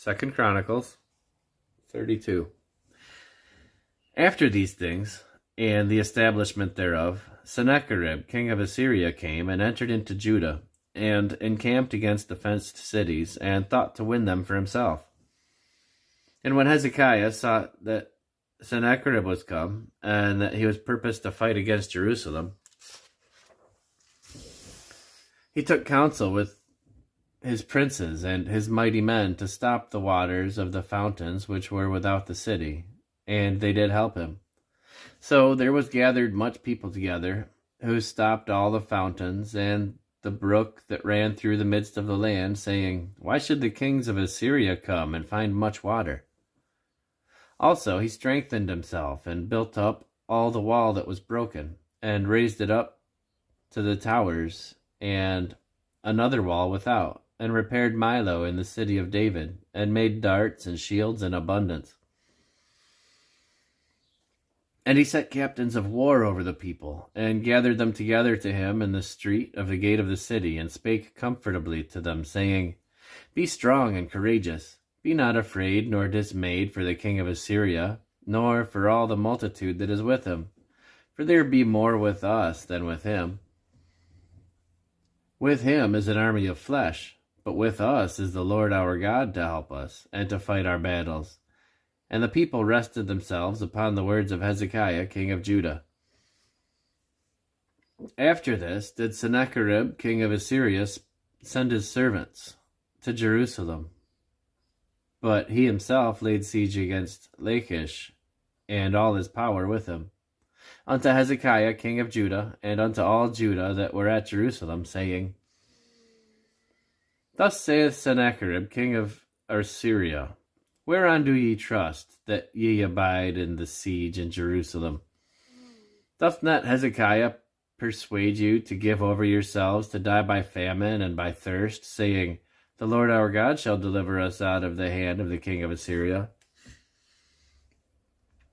2 Chronicles 32. After these things, and the establishment thereof, Sennacherib, king of Assyria, came and entered into Judah, and encamped against the fenced cities, and thought to win them for himself. And when Hezekiah saw that Sennacherib was come, and that he was purposed to fight against Jerusalem, he took counsel with his princes and his mighty men to stop the waters of the fountains which were without the city, and they did help him. So there was gathered much people together, who stopped all the fountains and the brook that ran through the midst of the land, saying, Why should the kings of Assyria come and find much water? Also he strengthened himself, and built up all the wall that was broken, and raised it up to the towers, and another wall without, and repaired Milo in the city of David, and made darts and shields in abundance. And he set captains of war over the people, and gathered them together to him in the street of the gate of the city, and spake comfortably to them, saying, Be strong and courageous. Be not afraid nor dismayed for the king of Assyria, nor for all the multitude that is with him. For there be more with us than with him. With him is an army of flesh, but with us is the Lord our God to help us, and to fight our battles. And the people rested themselves upon the words of Hezekiah, king of Judah. After this did Sennacherib, king of Assyria, send his servants to Jerusalem. But he himself laid siege against Lachish, and all his power with him, unto Hezekiah, king of Judah, and unto all Judah that were at Jerusalem, saying, Thus saith Sennacherib, king of Assyria, Whereon do ye trust, that ye abide in the siege in Jerusalem? Doth not Hezekiah persuade you to give over yourselves to die by famine and by thirst, saying, The Lord our God shall deliver us out of the hand of the king of Assyria?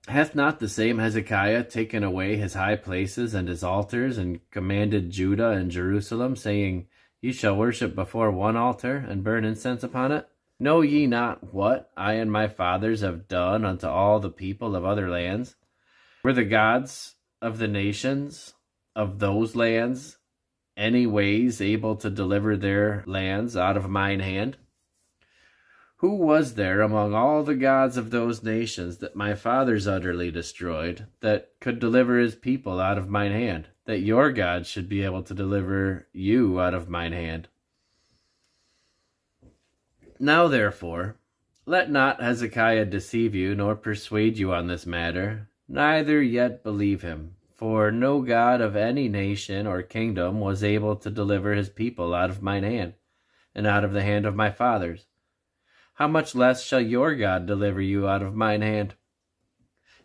Hath not the same Hezekiah taken away his high places and his altars, and commanded Judah and Jerusalem, saying, Ye shall worship before one altar, and burn incense upon it? Know ye not what I and my fathers have done unto all the people of other lands? Were the gods of the nations of those lands any ways able to deliver their lands out of mine hand? Who was there among all the gods of those nations that my fathers utterly destroyed, that could deliver his people out of mine hand, that your God should be able to deliver you out of mine hand? Now therefore, let not Hezekiah deceive you, nor persuade you on this matter, neither yet believe him. For no God of any nation or kingdom was able to deliver his people out of mine hand, and out of the hand of my fathers. How much less shall your God deliver you out of mine hand?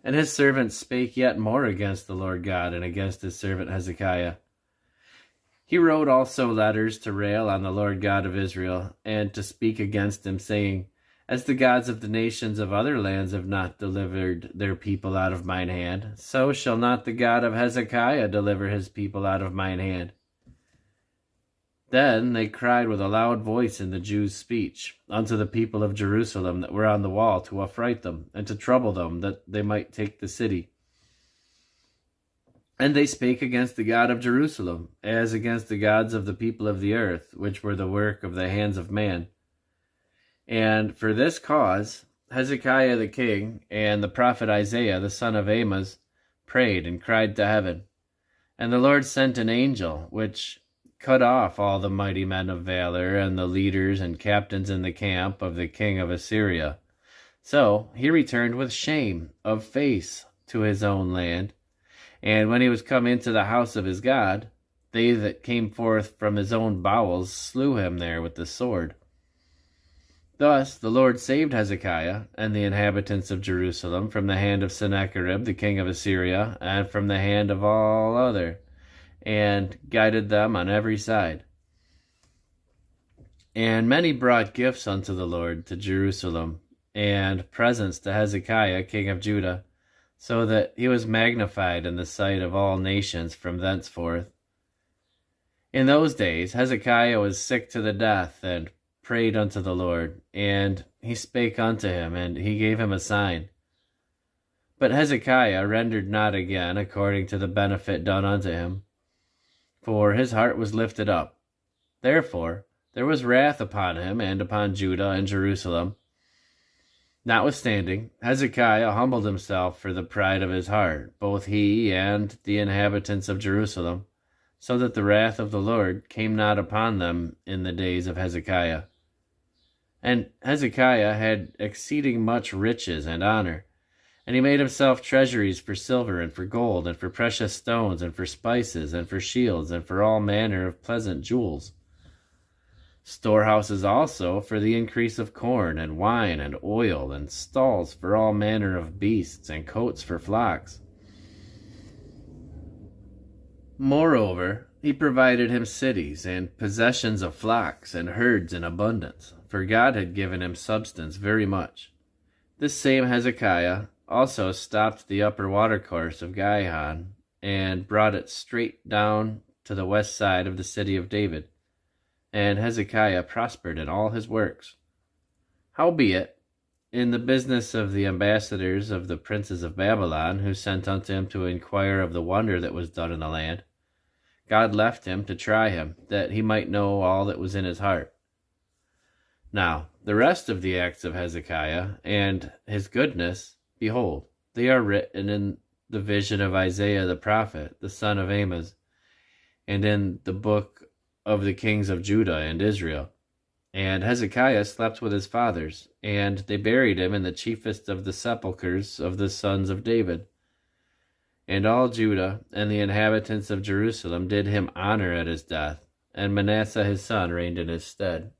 And his servants spake yet more against the Lord God, and against his servant Hezekiah. He wrote also letters to rail on the Lord God of Israel, and to speak against him, saying, As the gods of the nations of other lands have not delivered their people out of mine hand, so shall not the God of Hezekiah deliver his people out of mine hand. Then they cried with a loud voice in the Jews' speech unto the people of Jerusalem that were on the wall, to affright them, and to trouble them, that they might take the city. And they spake against the God of Jerusalem, as against the gods of the people of the earth, which were the work of the hands of man. And for this cause Hezekiah the king, and the prophet Isaiah the son of Amoz, prayed and cried to heaven. And the Lord sent an angel, which cut off all the mighty men of valor, and the leaders and captains in the camp of the king of Assyria. So he returned with shame of face to his own land. And when he was come into the house of his God, they that came forth from his own bowels slew him there with the sword. Thus the Lord saved Hezekiah and the inhabitants of Jerusalem from the hand of Sennacherib the king of Assyria, and from the hand of all other, and guided them on every side. And many brought gifts unto the Lord to Jerusalem, and presents to Hezekiah king of Judah, so that he was magnified in the sight of all nations from thenceforth. In those days Hezekiah was sick to the death, and prayed unto the Lord, and he spake unto him, and he gave him a sign. But Hezekiah rendered not again according to the benefit done unto him, for his heart was lifted up. Therefore there was wrath upon him and upon Judah and Jerusalem. Notwithstanding, Hezekiah humbled himself for the pride of his heart, both he and the inhabitants of Jerusalem, so that the wrath of the Lord came not upon them in the days of Hezekiah. And Hezekiah had exceeding much riches and honor, and he made himself treasuries for silver and for gold and for precious stones and for spices and for shields and for all manner of pleasant jewels. Storehouses also for the increase of corn and wine and oil, and stalls for all manner of beasts, and coats for flocks. Moreover, he provided him cities and possessions of flocks and herds in abundance, for God had given him substance very much. This same Hezekiah also stopped the upper watercourse of Gihon, and brought it straight down to the west side of the city of David. And Hezekiah prospered in all his works. Howbeit, in the business of the ambassadors of the princes of Babylon, who sent unto him to inquire of the wonder that was done in the land, God left him to try him, that he might know all that was in his heart. Now, the rest of the acts of Hezekiah, and his goodness, behold, they are written in the vision of Isaiah the prophet, the son of Amoz, and in the book of the kings of Judah and Israel. And Hezekiah slept with his fathers, and they buried him in the chiefest of the sepulchres of the sons of David. And all Judah and the inhabitants of Jerusalem did him honor at his death, and Manasseh his son reigned in his stead.